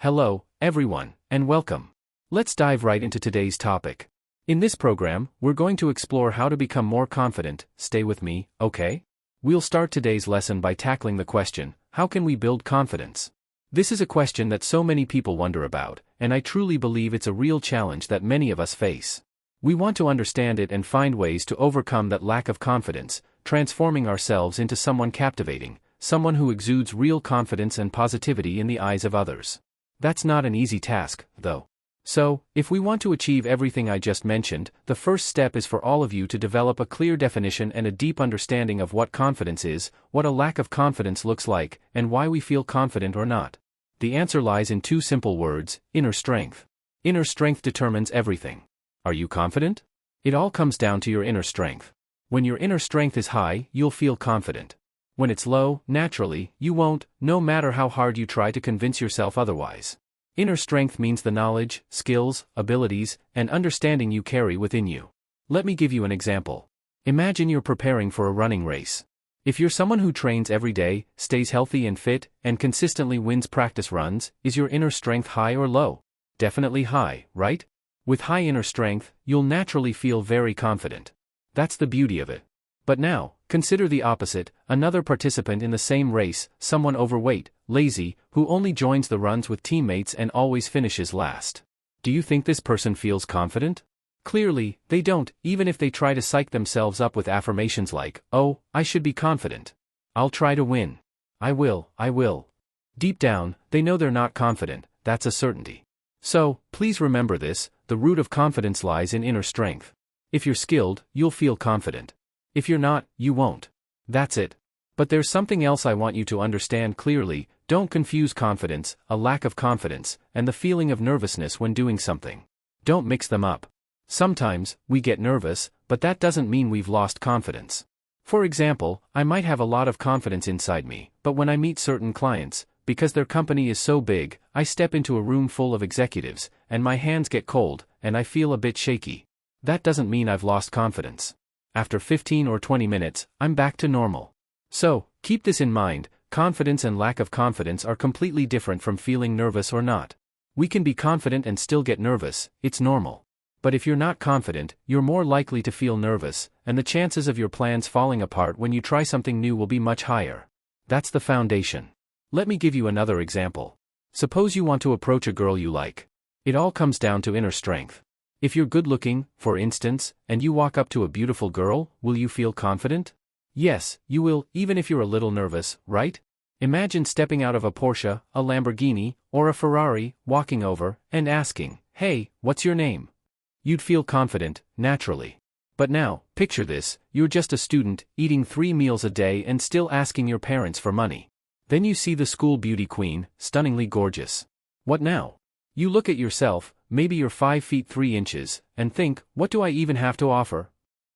Hello, everyone, and welcome. Let's dive right into today's topic. In this program, we're going to explore how to become more confident. Stay with me, okay? We'll start today's lesson by tackling the question, how can we build confidence? This is a question that so many people wonder about, and I truly believe it's a real challenge that many of us face. We want to understand it and find ways to overcome that lack of confidence, transforming ourselves into someone captivating, someone who exudes real confidence and positivity in the eyes of others. That's not an easy task, though. So, if we want to achieve everything I just mentioned, the first step is for all of you to develop a clear definition and a deep understanding of what confidence is, what a lack of confidence looks like, and why we feel confident or not. The answer lies in two simple words: inner strength. Inner strength determines everything. Are you confident? It all comes down to your inner strength. When your inner strength is high, you'll feel confident. When it's low, naturally, you won't, no matter how hard you try to convince yourself otherwise. Inner strength means the knowledge, skills, abilities, and understanding you carry within you. Let me give you an example. Imagine you're preparing for a running race. If you're someone who trains every day, stays healthy and fit, and consistently wins practice runs, is your inner strength high or low? Definitely high, right? With high inner strength, you'll naturally feel very confident. That's the beauty of it. But now, consider the opposite, another participant in the same race, someone overweight, lazy, who only joins the runs with teammates and always finishes last. Do you think this person feels confident? Clearly, they don't, even if they try to psych themselves up with affirmations like, "Oh, I should be confident. I'll try to win. I will." Deep down, they know they're not confident, that's a certainty. So, please remember this, the root of confidence lies in inner strength. If you're skilled, you'll feel confident. If you're not, you won't. That's it. But there's something else I want you to understand clearly: don't confuse confidence, a lack of confidence, and the feeling of nervousness when doing something. Don't mix them up. Sometimes, we get nervous, but that doesn't mean we've lost confidence. For example, I might have a lot of confidence inside me, but when I meet certain clients, because their company is so big, I step into a room full of executives, and my hands get cold, and I feel a bit shaky. That doesn't mean I've lost confidence. After 15 or 20 minutes, I'm back to normal. So, keep this in mind: confidence and lack of confidence are completely different from feeling nervous or not. We can be confident and still get nervous, it's normal. But if you're not confident, you're more likely to feel nervous, and the chances of your plans falling apart when you try something new will be much higher. That's the foundation. Let me give you another example. Suppose you want to approach a girl you like. It all comes down to inner strength. If you're good-looking, for instance, and you walk up to a beautiful girl, will you feel confident? Yes, you will, even if you're a little nervous, right? Imagine stepping out of a Porsche, a Lamborghini, or a Ferrari, walking over, and asking, "Hey, what's your name?" You'd feel confident, naturally. But now, picture this: you're just a student, eating 3 meals a day and still asking your parents for money. Then you see the school beauty queen, stunningly gorgeous. What now? You look at yourself, maybe you're 5 feet 3 inches, and think, what do I even have to offer?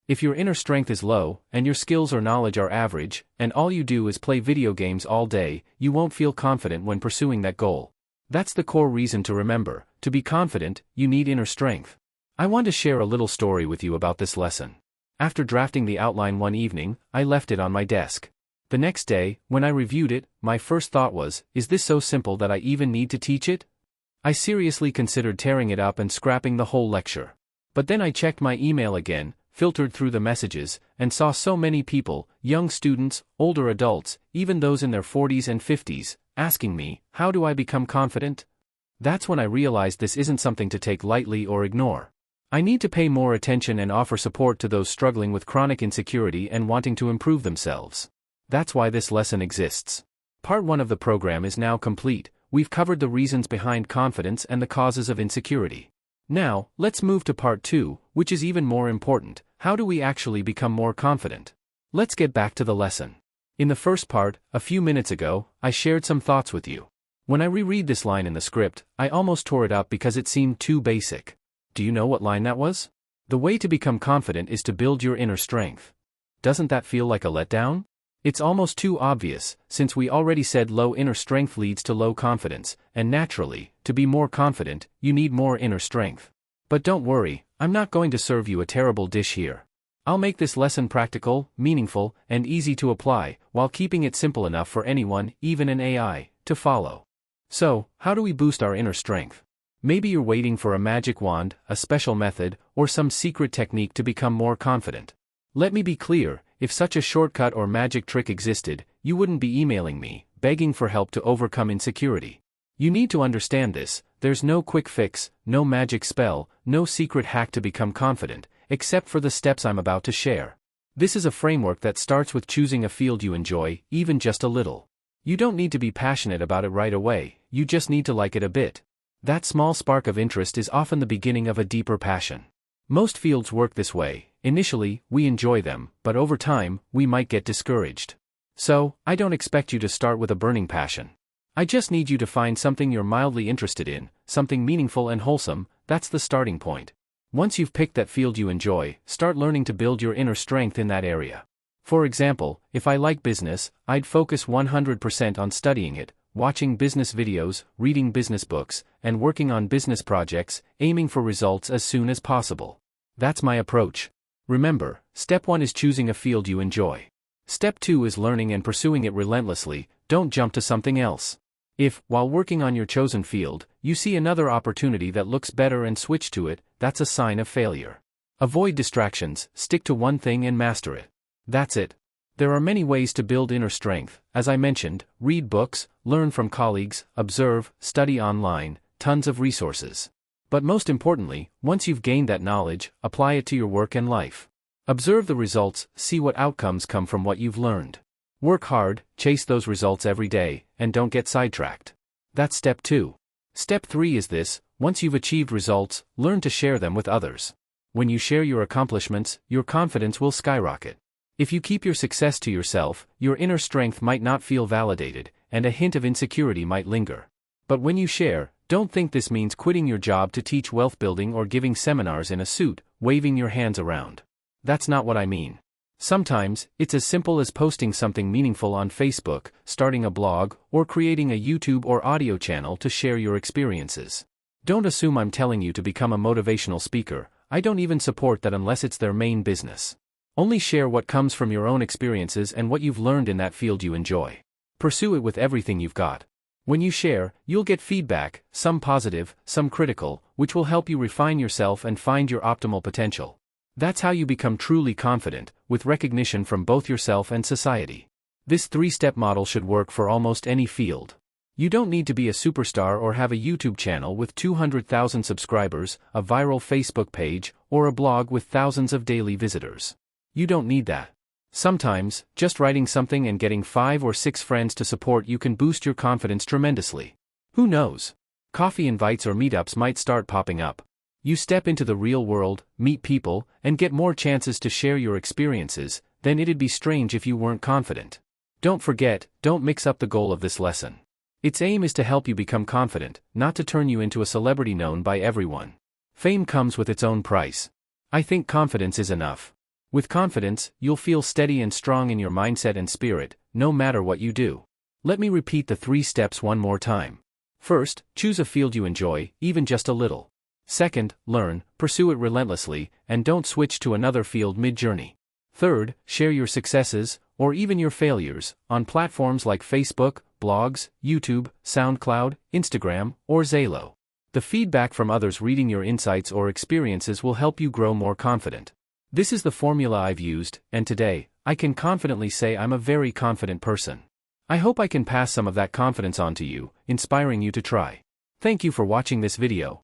If your inner strength is low, and your skills or knowledge are average, and all you do is play video games all day, you won't feel confident when pursuing that goal. That's the core reason to remember: to be confident, you need inner strength. I want to share a little story with you about this lesson. After drafting the outline one evening, I left it on my desk. The next day, when I reviewed it, my first thought was, is this so simple that I even need to teach it? I seriously considered tearing it up and scrapping the whole lecture. But then I checked my email again, filtered through the messages, and saw so many people, young students, older adults, even those in their 40s and 50s, asking me, how do I become confident? That's when I realized this isn't something to take lightly or ignore. I need to pay more attention and offer support to those struggling with chronic insecurity and wanting to improve themselves. That's why this lesson exists. Part 1 of the program is now complete. We've covered the reasons behind confidence and the causes of insecurity. Now, let's move to part 2, which is even more important: how do we actually become more confident? Let's get back to the lesson. In the first part, a few minutes ago, I shared some thoughts with you. When I reread this line in the script, I almost tore it up because it seemed too basic. Do you know what line that was? The way to become confident is to build your inner strength. Doesn't that feel like a letdown? It's almost too obvious, since we already said low inner strength leads to low confidence, and naturally, to be more confident, you need more inner strength. But don't worry, I'm not going to serve you a terrible dish here. I'll make this lesson practical, meaningful, and easy to apply, while keeping it simple enough for anyone, even an AI, to follow. So, how do we boost our inner strength? Maybe you're waiting for a magic wand, a special method, or some secret technique to become more confident. Let me be clear, if such a shortcut or magic trick existed, you wouldn't be emailing me, begging for help to overcome insecurity. You need to understand this: there's no quick fix, no magic spell, no secret hack to become confident, except for the steps I'm about to share. This is a framework that starts with choosing a field you enjoy, even just a little. You don't need to be passionate about it right away, you just need to like it a bit. That small spark of interest is often the beginning of a deeper passion. Most fields work this way: initially, we enjoy them, but over time, we might get discouraged. So, I don't expect you to start with a burning passion. I just need you to find something you're mildly interested in, something meaningful and wholesome. That's the starting point. Once you've picked that field you enjoy, start learning to build your inner strength in that area. For example, if I like business, I'd focus 100% on studying it, watching business videos, reading business books, and working on business projects, aiming for results as soon as possible. That's my approach. Remember, step 1 is choosing a field you enjoy. Step 2 is learning and pursuing it relentlessly. Don't jump to something else. If, while working on your chosen field, you see another opportunity that looks better and switch to it, that's a sign of failure. Avoid distractions, stick to one thing and master it. That's it. There are many ways to build inner strength. As I mentioned, read books, learn from colleagues, observe, study online, tons of resources. But most importantly, once you've gained that knowledge, apply it to your work and life. Observe the results, see what outcomes come from what you've learned. Work hard, chase those results every day, and don't get sidetracked. That's step 2. Step 3 is this: once you've achieved results, learn to share them with others. When you share your accomplishments, your confidence will skyrocket. If you keep your success to yourself, your inner strength might not feel validated, and a hint of insecurity might linger. But when you share, don't think this means quitting your job to teach wealth building or giving seminars in a suit, waving your hands around. That's not what I mean. Sometimes, it's as simple as posting something meaningful on Facebook, starting a blog, or creating a YouTube or audio channel to share your experiences. Don't assume I'm telling you to become a motivational speaker. I don't even support that unless it's their main business. Only share what comes from your own experiences and what you've learned in that field you enjoy. Pursue it with everything you've got. When you share, you'll get feedback, some positive, some critical, which will help you refine yourself and find your optimal potential. That's how you become truly confident, with recognition from both yourself and society. This 3-step model should work for almost any field. You don't need to be a superstar or have a YouTube channel with 200,000 subscribers, a viral Facebook page, or a blog with thousands of daily visitors. You don't need that. Sometimes, just writing something and getting 5 or 6 friends to support you can boost your confidence tremendously. Who knows? Coffee invites or meetups might start popping up. You step into the real world, meet people, and get more chances to share your experiences. Then it'd be strange if you weren't confident. Don't forget, don't mix up the goal of this lesson. Its aim is to help you become confident, not to turn you into a celebrity known by everyone. Fame comes with its own price. I think confidence is enough. With confidence, you'll feel steady and strong in your mindset and spirit, no matter what you do. Let me repeat the 3 steps one more time. First, choose a field you enjoy, even just a little. Second, learn, pursue it relentlessly, and don't switch to another field mid-journey. Third, share your successes, or even your failures, on platforms like Facebook, blogs, YouTube, SoundCloud, Instagram, or Zalo. The feedback from others reading your insights or experiences will help you grow more confident. This is the formula I've used, and today, I can confidently say I'm a very confident person. I hope I can pass some of that confidence on to you, inspiring you to try. Thank you for watching this video.